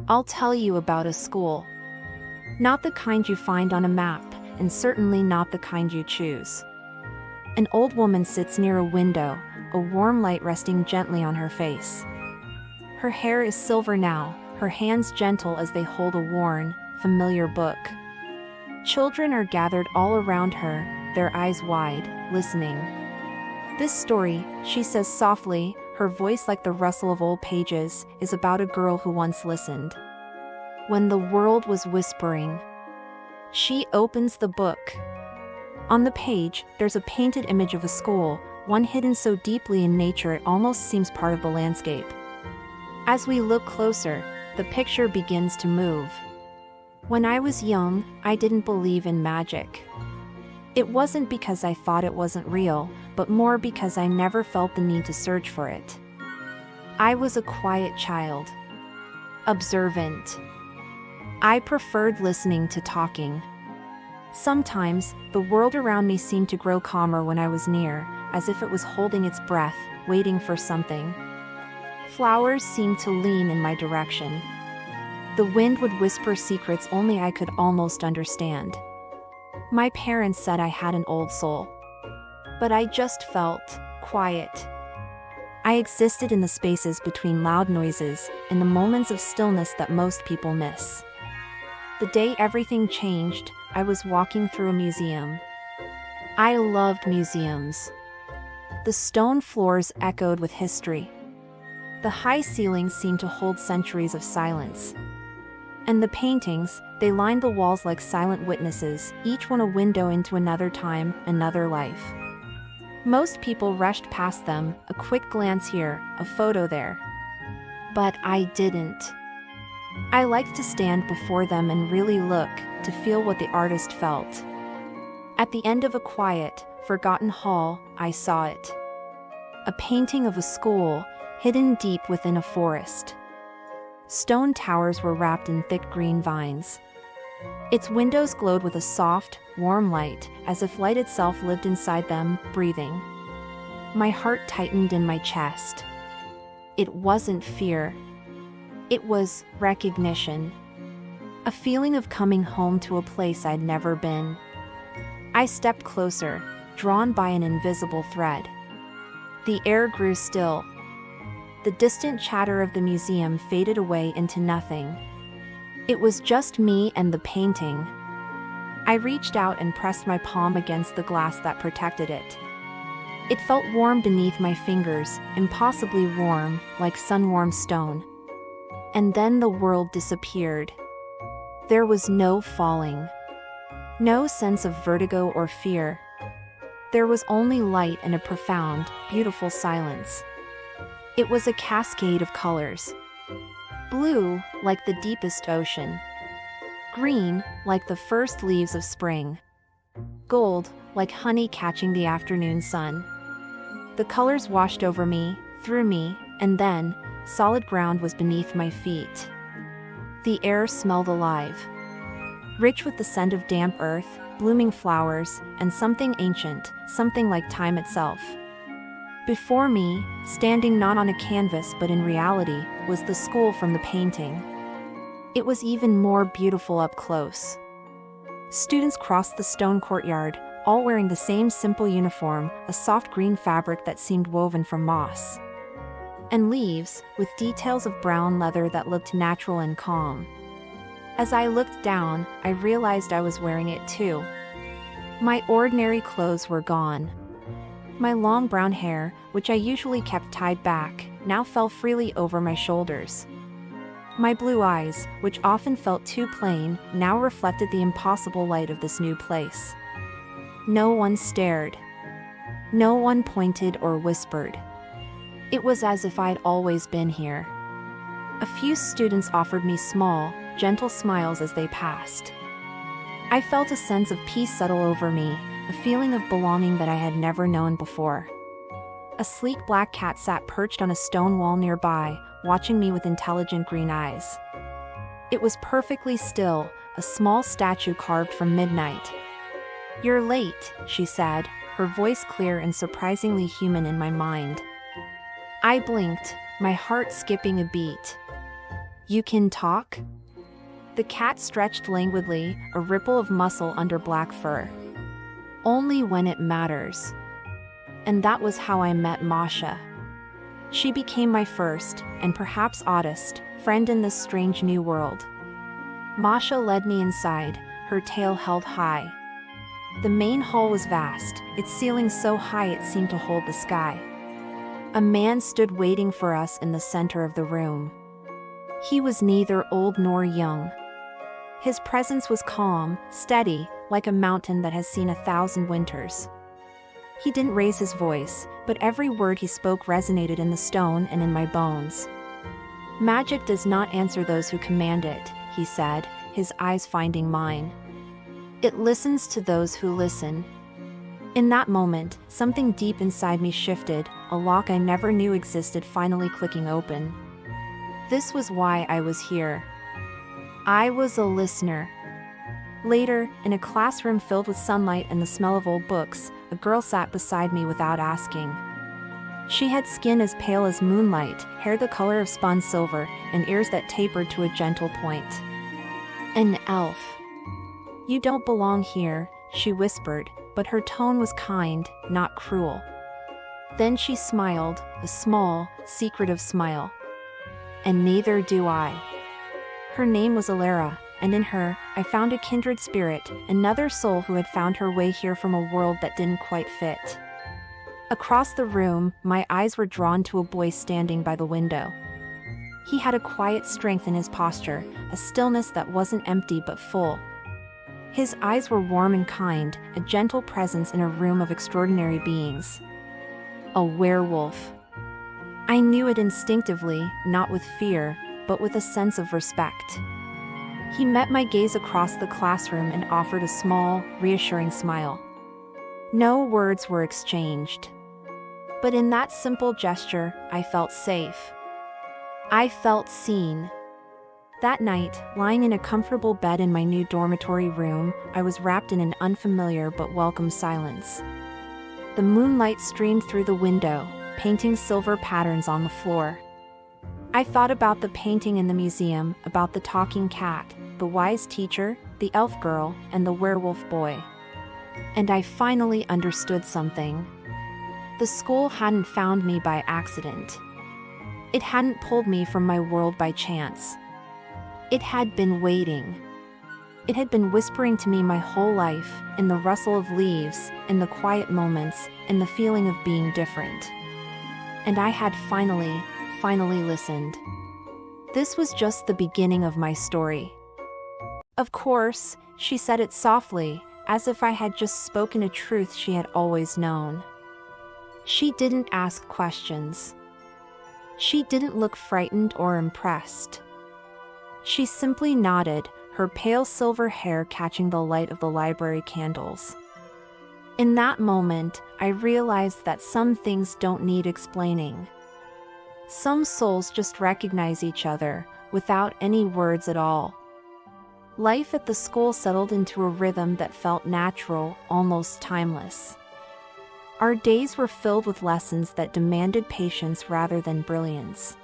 I'll tell you about a school. Not the kind you find on a map, and certainly not the kind you choose. An old woman sits near a window, a warm light resting gently on her face. Her hair is silver now, her hands gentle as they hold a worn, familiar book. Children are gathered all around her, their eyes wide, listening. This story, she says softly, her voice like the rustle of old pages, is about a girl who once listened. When the world was whispering. She opens the book. On the page, there's a painted image of a school, one hidden so deeply in nature it almost seems part of the landscape. As we look closer, the picture begins to move. When I was young, I didn't believe in magic. It wasn't because I thought it wasn't real, but more because I never felt the need to search for it. I was a quiet child. Observant. I preferred listening to talking. Sometimes, the world around me seemed to grow calmer when I was near, as if it was holding its breath, waiting for something. Flowers seemed to lean in my direction. The wind would whisper secrets only I could almost understand. My parents said I had an old soul. But I just felt quiet. I existed in the spaces between loud noises, in the moments of stillness that most people miss. The day everything changed, I was walking through a museum. I loved museums. The stone floors echoed with history. The high ceilings seemed to hold centuries of silence. And the paintings, they lined the walls like silent witnesses, each one a window into another time, another life. Most people rushed past them, a quick glance here, a photo there. But I didn't. I liked to stand before them and really look, to feel what the artist felt. At the end of a quiet, forgotten hall, I saw it. A painting of a school, hidden deep within a forest. Stone towers were wrapped in thick green vines. Its windows glowed with a soft, warm light, as if light itself lived inside them, breathing. My heart tightened in my chest. It wasn't fear. It was recognition. A feeling of coming home to a place I'd never been. I stepped closer, drawn by an invisible thread. The air grew still. The distant chatter of the museum faded away into nothing. It was just me and the painting. I reached out and pressed my palm against the glass that protected it. It felt warm beneath my fingers, impossibly warm, like sun-warm stone. And then the world disappeared. There was no falling. No sense of vertigo or fear. There was only light and a profound, beautiful silence. It was a cascade of colors. Blue, like the deepest ocean. Green, like the first leaves of spring. Gold, like honey catching the afternoon sun. The colors washed over me, through me, and then, solid ground was beneath my feet. The air smelled alive. Rich with the scent of damp earth, blooming flowers, and something ancient, something like time itself. Before me, standing not on a canvas but in reality, was the school from the painting. It was even more beautiful up close. Students crossed the stone courtyard, all wearing the same simple uniform, a soft green fabric that seemed woven from moss. And leaves, with details of brown leather that looked natural and calm. As I looked down, I realized I was wearing it too. My ordinary clothes were gone. My long brown hair, which I usually kept tied back, now fell freely over my shoulders. My blue eyes, which often felt too plain, now reflected the impossible light of this new place. No one stared. No one pointed or whispered. It was as if I'd always been here. A few students offered me small, gentle smiles as they passed. I felt a sense of peace settle over me, a feeling of belonging that I had never known before. A sleek black cat sat perched on a stone wall nearby, watching me with intelligent green eyes. It was perfectly still, a small statue carved from midnight. "You're late," she said, her voice clear and surprisingly human in my mind. I blinked, my heart skipping a beat. You can talk? The cat stretched languidly, a ripple of muscle under black fur. Only when it matters. And that was how I met Masha. She became my first, and perhaps oddest, friend in this strange new world. Masha led me inside, her tail held high. The main hall was vast, its ceiling so high it seemed to hold the sky. A man stood waiting for us in the center of the room. He was neither old nor young. His presence was calm, steady, like a mountain that has seen 1,000 winters. He didn't raise his voice, but every word he spoke resonated in the stone and in my bones. Magic does not answer those who command it, he said, his eyes finding mine. It listens to those who listen. In that moment, something deep inside me shifted, a lock I never knew existed finally clicking open. This was why I was here. I was a listener. Later, in a classroom filled with sunlight and the smell of old books, a girl sat beside me without asking. She had skin as pale as moonlight, hair the color of spun silver, and ears that tapered to a gentle point. An elf. You don't belong here, she whispered, but her tone was kind, not cruel. Then she smiled, a small, secretive smile. And neither do I. Her name was Alara, and in her, I found a kindred spirit, another soul who had found her way here from a world that didn't quite fit. Across the room, my eyes were drawn to a boy standing by the window. He had a quiet strength in his posture, a stillness that wasn't empty but full. His eyes were warm and kind, a gentle presence in a room of extraordinary beings. A werewolf. I knew it instinctively, not with fear, but with a sense of respect. He met my gaze across the classroom and offered a small, reassuring smile. No words were exchanged. But in that simple gesture, I felt safe. I felt seen. That night, lying in a comfortable bed in my new dormitory room, I was wrapped in an unfamiliar but welcome silence. The moonlight streamed through the window, painting silver patterns on the floor. I thought about the painting in the museum, about the talking cat, the wise teacher, the elf girl, and the werewolf boy. And I finally understood something. The school hadn't found me by accident. It hadn't pulled me from my world by chance. It had been waiting. It had been whispering to me my whole life, in the rustle of leaves, in the quiet moments, in the feeling of being different. And I had finally listened. This was just the beginning of my story. Of course, she said it softly, as if I had just spoken a truth she had always known. She didn't ask questions. She didn't look frightened or impressed. She simply nodded, her pale silver hair catching the light of the library candles. In that moment, I realized that some things don't need explaining. Some souls just recognize each other, without any words at all. Life at the school settled into a rhythm that felt natural, almost timeless. Our days were filled with lessons that demanded patience rather than brilliance.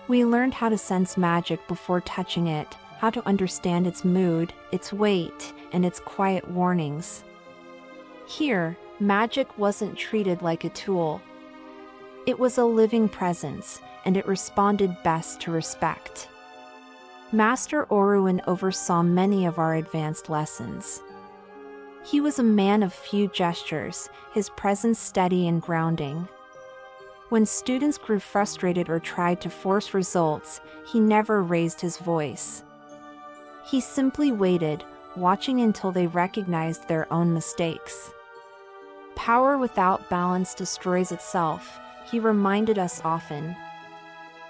We learned how to sense magic before touching it, how to understand its mood, its weight, and its quiet warnings. Here, magic wasn't treated like a tool. It was a living presence, and it responded best to respect. Master Oruin oversaw many of our advanced lessons. He was a man of few gestures, his presence steady and grounding. When students grew frustrated or tried to force results, he never raised his voice. He simply waited, watching until they recognized their own mistakes. Power without balance destroys itself, he reminded us often.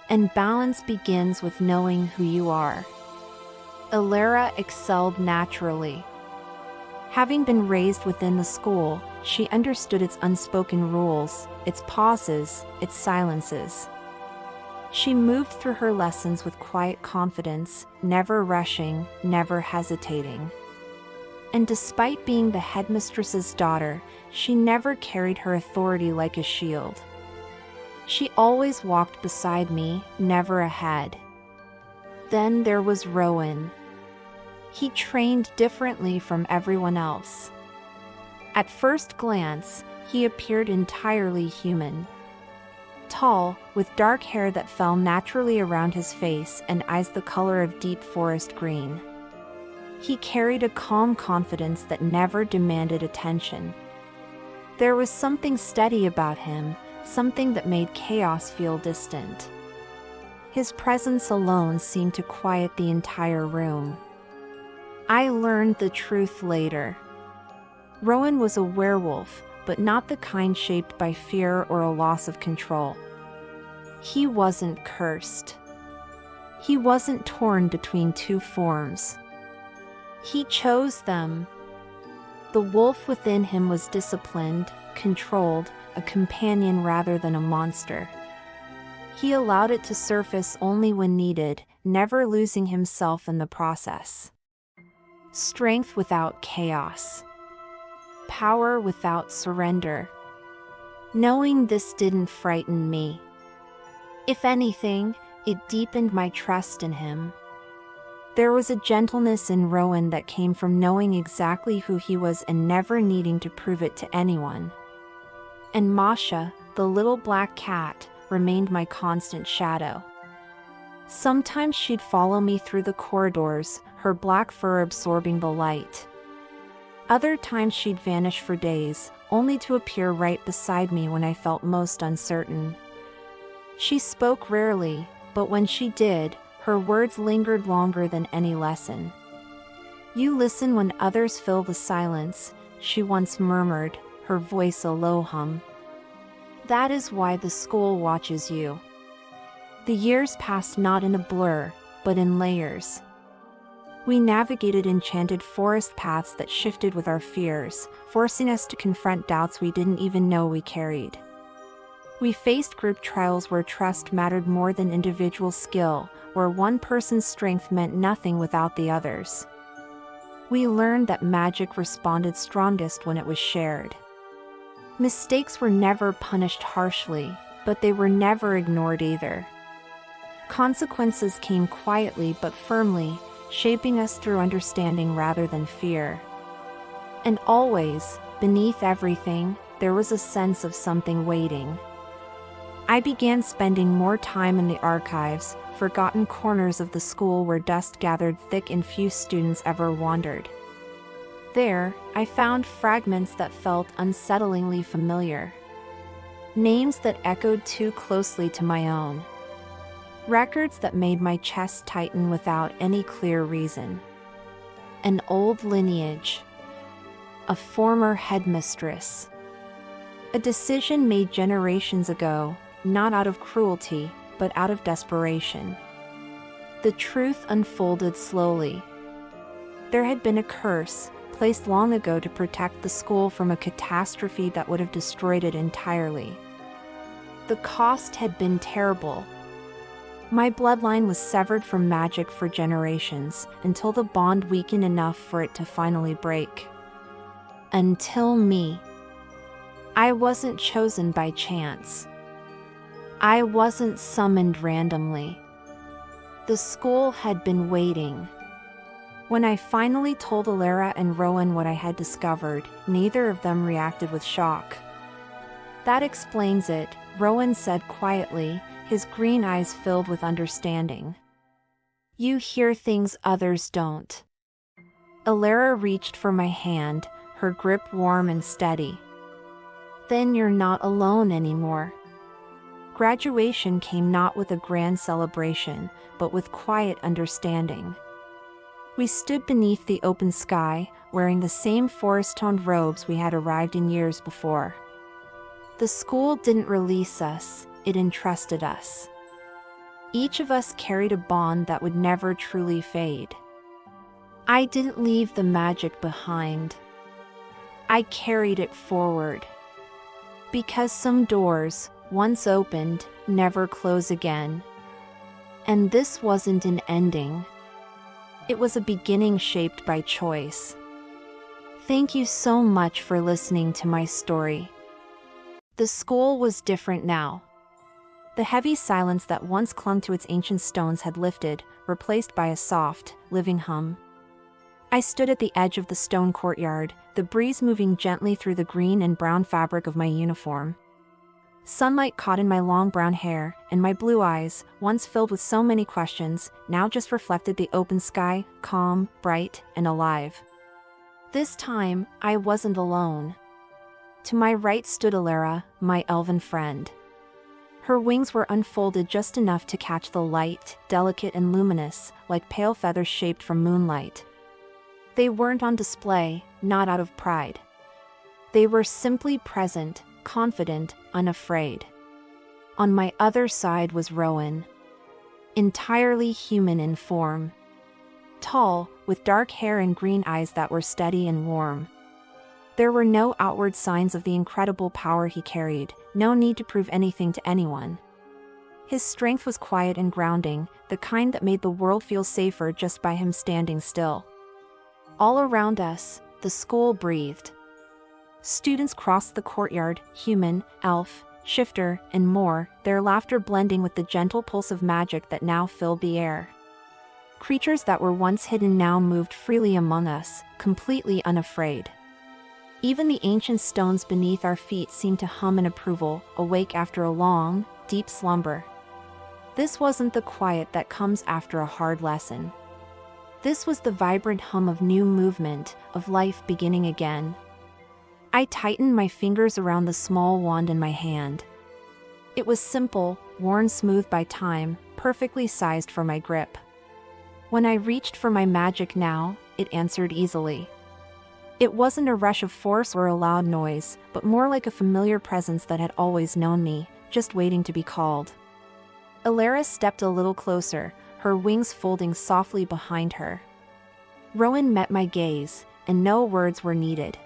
And balance begins with knowing who you are. Alara excelled naturally. Having been raised within the school, she understood its unspoken rules, its pauses, its silences. She moved through her lessons with quiet confidence, never rushing, never hesitating. And despite being the headmistress's daughter, she never carried her authority like a shield. She always walked beside me, never ahead. Then there was Rowan. He trained differently from everyone else. At first glance, he appeared entirely human. Tall, with dark hair that fell naturally around his face and eyes the color of deep forest green. He carried a calm confidence that never demanded attention. There was something steady about him, something that made chaos feel distant. His presence alone seemed to quiet the entire room. I learned the truth later. Rowan was a werewolf, but not the kind shaped by fear or a loss of control. He wasn't cursed. He wasn't torn between two forms. He chose them. The wolf within him was disciplined, controlled, a companion rather than a monster. He allowed it to surface only when needed, never losing himself in the process. Strength without chaos. Power without surrender. Knowing this didn't frighten me. If anything, it deepened my trust in him. There was a gentleness in Rowan that came from knowing exactly who he was and never needing to prove it to anyone. And Masha, the little black cat, remained my constant shadow. Sometimes she'd follow me through the corridors, her black fur absorbing the light. Other times she'd vanish for days, only to appear right beside me when I felt most uncertain. She spoke rarely, but when she did, her words lingered longer than any lesson. "You listen when others fill the silence," she once murmured, her voice a low hum. That is why the school watches you. The years passed not in a blur, but in layers. We navigated enchanted forest paths that shifted with our fears, forcing us to confront doubts we didn't even know we carried. We faced group trials where trust mattered more than individual skill, where one person's strength meant nothing without the others. We learned that magic responded strongest when it was shared. Mistakes were never punished harshly, but they were never ignored either. Consequences came quietly but firmly, shaping us through understanding rather than fear. And always, beneath everything, there was a sense of something waiting. I began spending more time in the archives, forgotten corners of the school where dust gathered thick and few students ever wandered. There, I found fragments that felt unsettlingly familiar. Names that echoed too closely to my own. Records that made my chest tighten without any clear reason. An old lineage. A former headmistress. A decision made generations ago, not out of cruelty, but out of desperation. The truth unfolded slowly. There had been a curse, placed long ago to protect the school from a catastrophe that would have destroyed it entirely. The cost had been terrible. My bloodline was severed from magic for generations, until the bond weakened enough for it to finally break. Until me. I wasn't chosen by chance. I wasn't summoned randomly. The school had been waiting. When I finally told Alara and Rowan what I had discovered, neither of them reacted with shock. "That explains it," Rowan said quietly, his green eyes filled with understanding. "You hear things others don't." Alara reached for my hand, her grip warm and steady. "Then you're not alone anymore." Graduation came not with a grand celebration, but with quiet understanding. We stood beneath the open sky, wearing the same forest-toned robes we had arrived in years before. The school didn't release us, it entrusted us. Each of us carried a bond that would never truly fade. I didn't leave the magic behind. I carried it forward. Because some doors, once opened, never close again. And this wasn't an ending. It was a beginning shaped by choice. Thank you so much for listening to my story. The school was different now. The heavy silence that once clung to its ancient stones had lifted, replaced by a soft, living hum. I stood at the edge of the stone courtyard, the breeze moving gently through the green and brown fabric of my uniform. Sunlight caught in my long brown hair, and my blue eyes, once filled with so many questions, now just reflected the open sky, calm, bright, and alive. This time, I wasn't alone. To my right stood Alara, my elven friend. Her wings were unfolded just enough to catch the light, delicate and luminous, like pale feathers shaped from moonlight. They weren't on display, not out of pride. They were simply present, confident, unafraid. On my other side was Rowan. Entirely human in form. Tall, with dark hair and green eyes that were steady and warm. There were no outward signs of the incredible power he carried, no need to prove anything to anyone. His strength was quiet and grounding, the kind that made the world feel safer just by him standing still. All around us, the school breathed. Students crossed the courtyard, human, elf, shifter, and more, their laughter blending with the gentle pulse of magic that now filled the air. Creatures that were once hidden now moved freely among us, completely unafraid. Even the ancient stones beneath our feet seemed to hum in approval, awake after a long, deep slumber. This wasn't the quiet that comes after a hard lesson. This was the vibrant hum of new movement, of life beginning again. I tightened my fingers around the small wand in my hand. It was simple, worn smooth by time, perfectly sized for my grip. When I reached for my magic now, it answered easily. It wasn't a rush of force or a loud noise, but more like a familiar presence that had always known me, just waiting to be called. Alara stepped a little closer, her wings folding softly behind her. Rowan met my gaze, and no words were needed.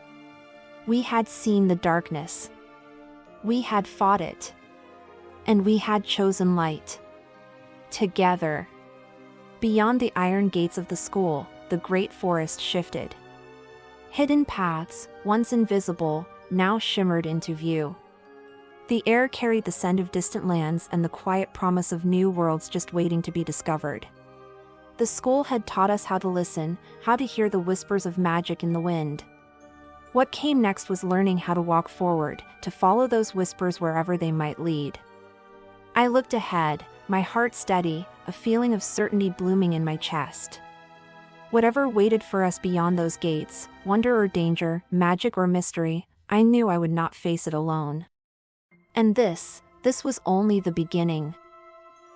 We had seen the darkness. We had fought it. And we had chosen light. Together. Beyond the iron gates of the school, the great forest shifted. Hidden paths, once invisible, now shimmered into view. The air carried the scent of distant lands and the quiet promise of new worlds just waiting to be discovered. The school had taught us how to listen, how to hear the whispers of magic in the wind. What came next was learning how to walk forward, to follow those whispers wherever they might lead. I looked ahead, my heart steady, a feeling of certainty blooming in my chest. Whatever waited for us beyond those gates, wonder or danger, magic or mystery, I knew I would not face it alone. And this was only the beginning.